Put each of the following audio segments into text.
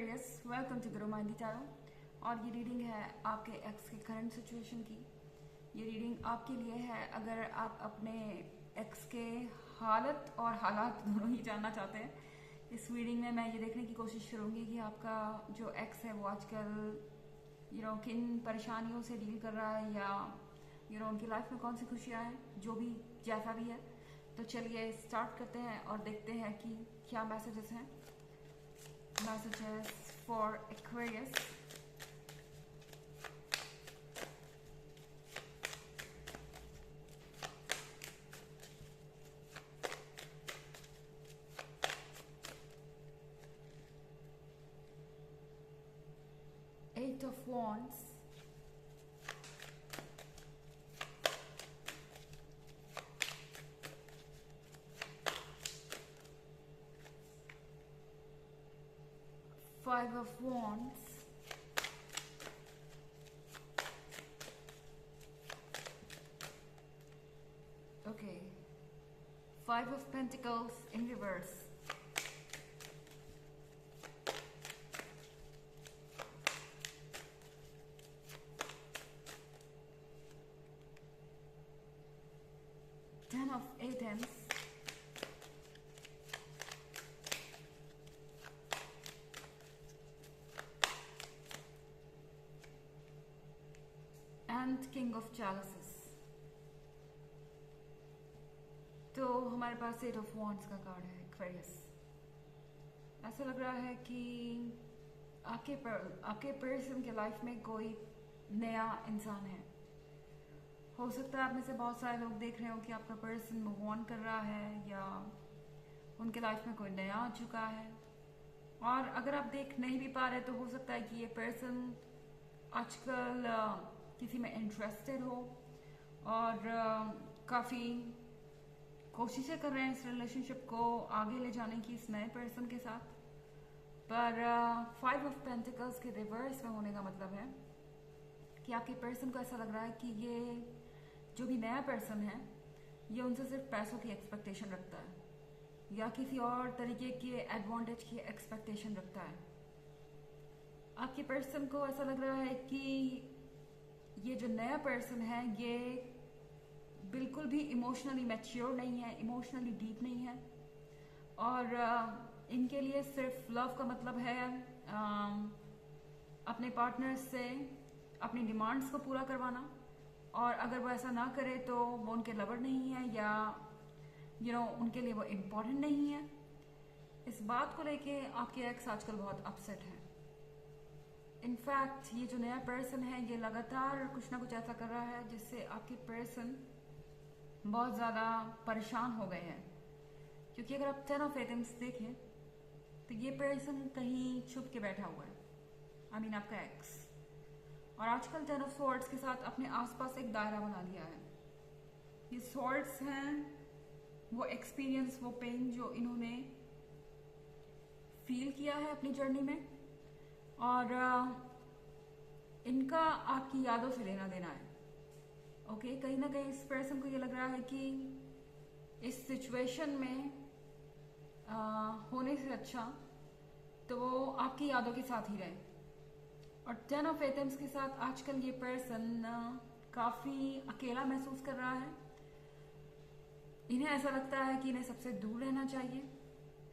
Aquarius, welcome to the रोमांडी tarot. और ये रीडिंग है आपके एक्स के करंट सिचुएशन की। ये रीडिंग आपके लिए है अगर आप अपने एक्स के हालत और हालात दोनों ही जानना चाहते हैं। इस रीडिंग में मैं ये देखने की कोशिश करूँगी कि आपका जो एक्स है वो आजकल किन परेशानियों से डील कर रहा है, या उनकी लाइफ में कौन सी खुशियाँ हैं, जो भी जैसा भी है। तो चलिए स्टार्ट करते हैं और देखते हैं कि क्या मैसेजेस हैं। Messages for Aquarius. Eight of Wands. Five of Wands. Okay. Five of Pentacles in reverse. Ten of Aces. And king of chalices. तो हमारे पास एट ऑफ वॉन्ड्स का कार्ड है एक्वेरियस। ऐसा लग रहा है कि आपके पर्सन के लाइफ में कोई नया इंसान है। हो सकता है आप में से बहुत सारे लोग देख रहे हो कि आपका पर्सन मूव ऑन कर रहा है, या उनके लाइफ में कोई नया आ चुका है। और अगर आप देख नहीं भी पा रहे तो हो सकता है कि ये पर्सन आजकल किसी में इंटरेस्टेड हो और काफ़ी कोशिशें कर रहे हैं इस रिलेशनशिप को आगे ले जाने की इस नए पर्सन के साथ। पर फाइव ऑफ पेंटिकल्स के रिवर्स में होने का मतलब है कि आपके पर्सन को ऐसा लग रहा है कि ये जो भी नया पर्सन है ये उनसे सिर्फ पैसों की एक्सपेक्टेशन रखता है, या किसी और तरीके के एडवांटेज की एक्सपेक्टेशन रखता है। आपके पर्सन को ऐसा लग रहा है कि ये जो नया पर्सन है ये बिल्कुल भी इमोशनली मैच्योर नहीं है, इमोशनली डीप नहीं है, और इनके लिए सिर्फ लव का मतलब है अपने पार्टनर से अपनी डिमांड्स को पूरा करवाना। और अगर वो ऐसा ना करे तो वो उनके लवर नहीं है, या उनके लिए वो इम्पोर्टेंट नहीं है। इस बात को लेके आपके एक्स आजकल बहुत अपसेट है। इनफैक्ट ये जो नया पर्सन है ये लगातार कुछ ना कुछ ऐसा कर रहा है जिससे आपके पर्सन बहुत ज़्यादा परेशान हो गए हैं। क्योंकि अगर आप टेन ऑफ एटम्स देखें तो ये पर्सन कहीं छुप के बैठा हुआ है, आपका एक्स। और आजकल टेन ऑफ स्वॉर्ड्स के साथ अपने आसपास एक दायरा बना लिया है। ये स्वॉर्ड्स हैं वो एक्सपीरियंस, वो पेन जो इन्होंने फील किया है अपनी जर्नी में, और इनका आपकी यादों से लेना देना है। ओके, कहीं ना कहीं इस पर्सन को ये लग रहा है कि इस सिचुएशन में होने से अच्छा तो वो आपकी यादों के साथ ही रहे। और टेन ऑफ एटम्स के साथ आजकल ये पर्सन काफ़ी अकेला महसूस कर रहा है। इन्हें ऐसा लगता है कि इन्हें सबसे दूर रहना चाहिए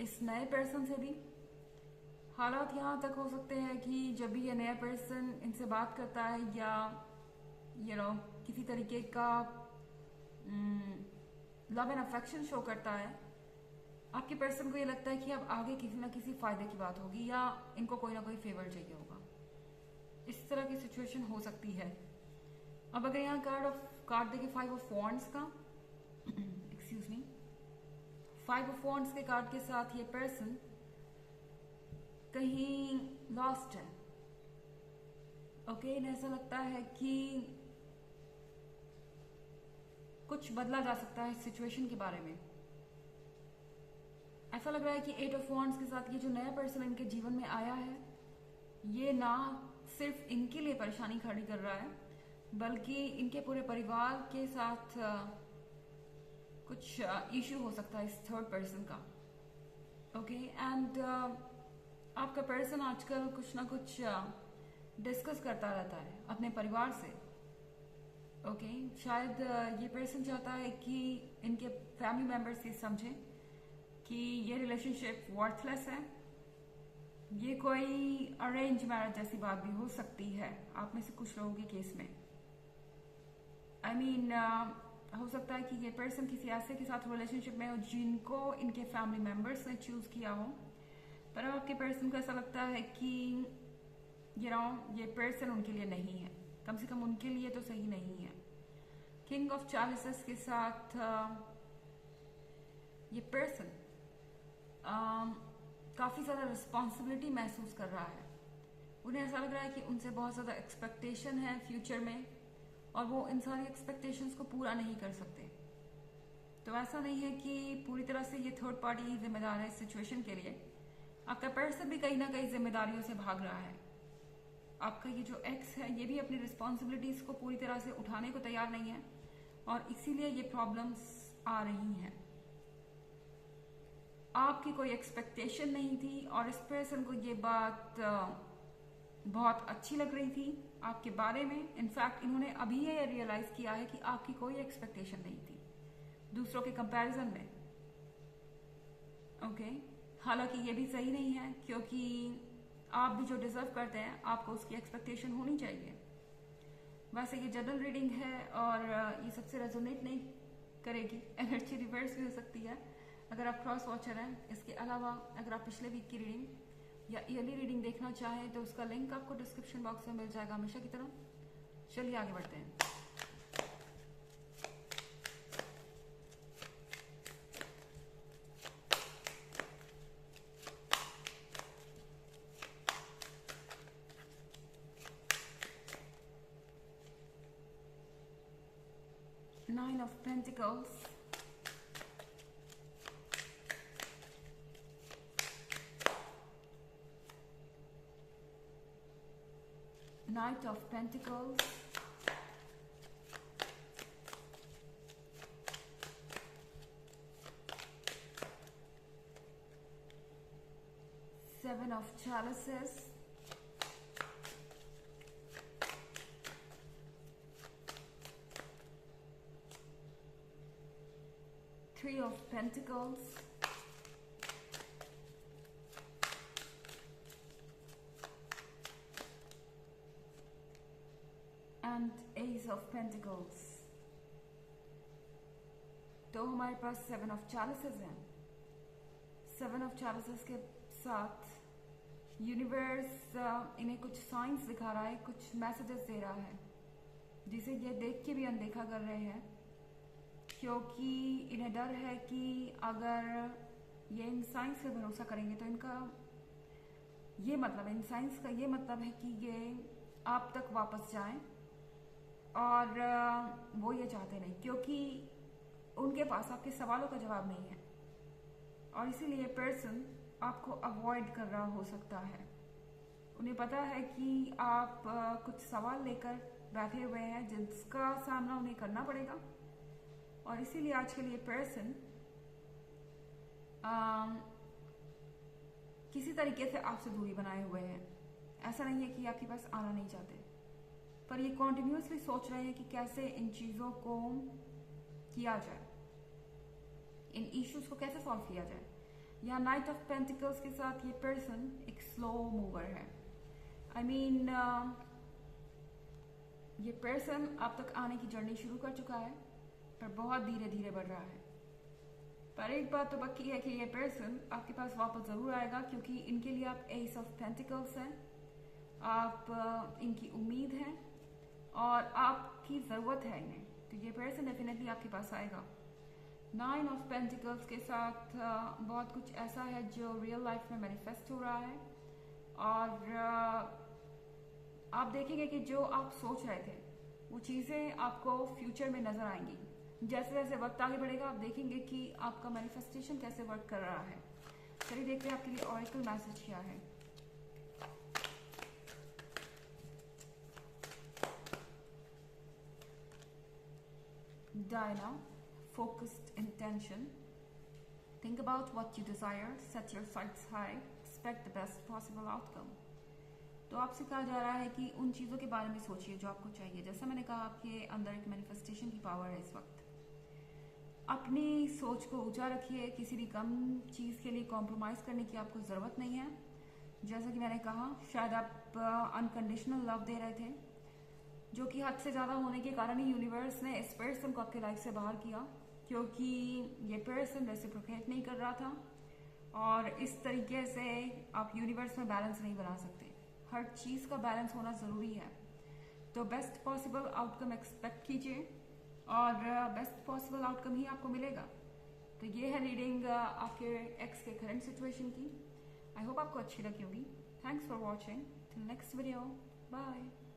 इस नए पर्सन से भी। हालात यहाँ तक हो सकते हैं कि जब भी ये नया पर्सन इनसे बात करता है या किसी तरीके का लव एंड अफेक्शन शो करता है, आपके पर्सन को ये लगता है कि अब आगे किसी ना किसी फायदे की बात होगी, या इनको कोई ना कोई फेवर चाहिए होगा। इस तरह की सिचुएशन हो सकती है। अब अगर यहाँ कार्ड देखिए फाइव ऑफ वॉन्ड्स का excuse me, five of wands के कार्ड के साथ ये पर्सन कहीं लॉस्ट है। ओके, इन्हें ऐसा लगता है कि कुछ बदला जा सकता है इस सिचुएशन के बारे में। ऐसा लग रहा है कि एट ऑफ वॉन्ड्स के साथ ये जो नया पर्सन इनके जीवन में आया है ये ना सिर्फ इनके लिए परेशानी खड़ी कर रहा है, बल्कि इनके पूरे परिवार के साथ कुछ इश्यू हो सकता है इस थर्ड पर्सन का। ओके, एंड आपका पर्सन आजकल कुछ ना कुछ डिस्कस करता रहता है अपने परिवार से। ओके शायद ये पर्सन चाहता है कि इनके फैमिली मेंबर्स ये समझें कि ये रिलेशनशिप वर्थलेस है। ये कोई अरेंज मैरिज जैसी बात भी हो सकती है आप में से कुछ लोगों के केस में। आई मीन हो सकता है कि ये पर्सन किसी ऐसे के साथ रिलेशनशिप में हो जिनको इनके फैमिली मेंबर्स ने चूज किया हो, पर आपके पर्सन को ऐसा लगता है कि ये पर्सन उनके लिए नहीं है, कम से कम उनके लिए तो सही नहीं है। किंग ऑफ चैलिसेस के साथ ये पर्सन काफी ज्यादा रिस्पॉन्सिबिलिटी महसूस कर रहा है। उन्हें ऐसा लग रहा है कि उनसे बहुत ज्यादा एक्सपेक्टेशन है फ्यूचर में और वो इन सारी एक्सपेक्टेशंस को पूरा नहीं कर सकते। तो ऐसा नहीं है कि पूरी तरह से ये थर्ड पार्टी जिम्मेदार है इस सिचुएशन के लिए। आपका पर्सन भी कहीं ना कहीं जिम्मेदारियों से भाग रहा है। आपका ये जो एक्स है ये भी अपनी रिस्पॉन्सिबिलिटीज को पूरी तरह से उठाने को तैयार नहीं है और इसीलिए ये प्रॉब्लम्स आ रही हैं। आपकी कोई एक्सपेक्टेशन नहीं थी और इस पर्सन को ये बात बहुत अच्छी लग रही थी आपके बारे में। इनफैक्ट इन्होंने अभी ये रियलाइज किया है कि आपकी कोई एक्सपेक्टेशन नहीं थी दूसरों के कंपैरिजन में। ओके हालांकि ये भी सही नहीं है क्योंकि आप भी जो डिजर्व करते हैं आपको उसकी एक्सपेक्टेशन होनी चाहिए। वैसे ये जनरल रीडिंग है और ये सबसे रेजोनेट नहीं करेगी, एनर्जी रिवर्स भी हो सकती है अगर आप क्रॉस वॉचर हैं। इसके अलावा अगर आप पिछले वीक की रीडिंग या ईयरली रीडिंग देखना चाहें तो उसका लिंक आपको डिस्क्रिप्शन बॉक्स में मिल जाएगा हमेशा की तरह। चलिए आगे बढ़ते हैं। Nine of Pentacles, Knight of Pentacles, Seven of Chalices, Three of Pentacles, and Ace of Pentacles। तो हमारे पास सेवन ऑफ चैलिसेस हैं। सेवन ऑफ चैलिसेस के साथ यूनिवर्स इन्हें कुछ साइंस दिखा रहा है, कुछ मैसेजेस दे रहा है जिसे ये देख के भी अनदेखा कर रहे हैं क्योंकि इन्हें डर है कि अगर ये इन साइंस पे भरोसा करेंगे तो इनका ये मतलब इन साइंस का ये मतलब है कि ये आप तक वापस जाएं और वो ये चाहते नहीं क्योंकि उनके पास आपके सवालों का जवाब नहीं है और इसीलिए पर्सन आपको अवॉइड कर रहा हो सकता है। उन्हें पता है कि आप कुछ सवाल लेकर बैठे हुए हैं जिसका सामना उन्हें करना पड़ेगा और इसीलिए आज के लिए पर्सन किसी तरीके से आपसे दूरी बनाए हुए हैं। ऐसा नहीं है कि आपके पास आना नहीं चाहते, पर ये कॉन्टिन्यूसली सोच रहे हैं कि कैसे इन चीजों को किया जाए, इन इश्यूज को कैसे सॉल्व किया जाए। यहाँ नाइट ऑफ पेंटिकल्स के साथ ये पर्सन एक स्लो मूवर है। आई मीन ये पर्सन आप तक आने की जर्नी शुरू कर चुका है पर बहुत धीरे धीरे बढ़ रहा है। पर एक बात तो पक्की है कि ये पर्सन आपके पास वापस जरूर आएगा क्योंकि इनके लिए आप एस ऑफ पेंटिकल्स हैं, आप इनकी उम्मीद हैं और आपकी जरूरत है इन्हें, तो ये पर्सन डेफिनेटली आपके पास आएगा। नाइन ऑफ पेंटिकल्स के साथ बहुत कुछ ऐसा है जो रियल लाइफ में मैनिफेस्ट हो रहा है और आप देखेंगे कि जो आप सोच रहे थे वो चीज़ें आपको फ्यूचर में नजर आएंगी। जैसे जैसे वक्त आगे बढ़ेगा आप देखेंगे कि आपका मैनिफेस्टेशन कैसे वर्क कर रहा है। चलिए देखते हैं आपके लिए ऑरेकल मैसेज क्या है। Diana, focused intention. Think about what you desire, set your sights high, expect the best possible outcome. तो आपसे कहा जा रहा है कि उन चीज़ों के बारे में सोचिए जो आपको चाहिए। जैसा मैंने कहा, आपके अंदर एक मैनिफेस्टेशन की पावर है इस वक्त। अपनी सोच को ऊंचा रखिए, किसी भी कम चीज़ के लिए कॉम्प्रोमाइज़ करने की आपको ज़रूरत नहीं है। जैसा कि मैंने कहा, शायद आप अनकंडीशनल लव दे रहे थे, जो कि हद से ज़्यादा होने के कारण ही यूनिवर्स ने इस पर्सन को आपके लाइफ से बाहर किया, क्योंकि ये पर्सन रेसिप्रोकेट नहीं कर रहा था। और इस तरीके से आप यूनिवर्स में बैलेंस नहीं बना सकते। हर चीज़ का बैलेंस होना ज़रूरी है। तो बेस्ट पॉसिबल आउटकम एक्सपेक्ट कीजिए और बेस्ट पॉसिबल आउटकम ही आपको मिलेगा। तो ये है रीडिंग आपके एक्स के करंट सिचुएशन की। आई होप आपको अच्छी लगी होगी। Thanks for watching. Till next video, bye.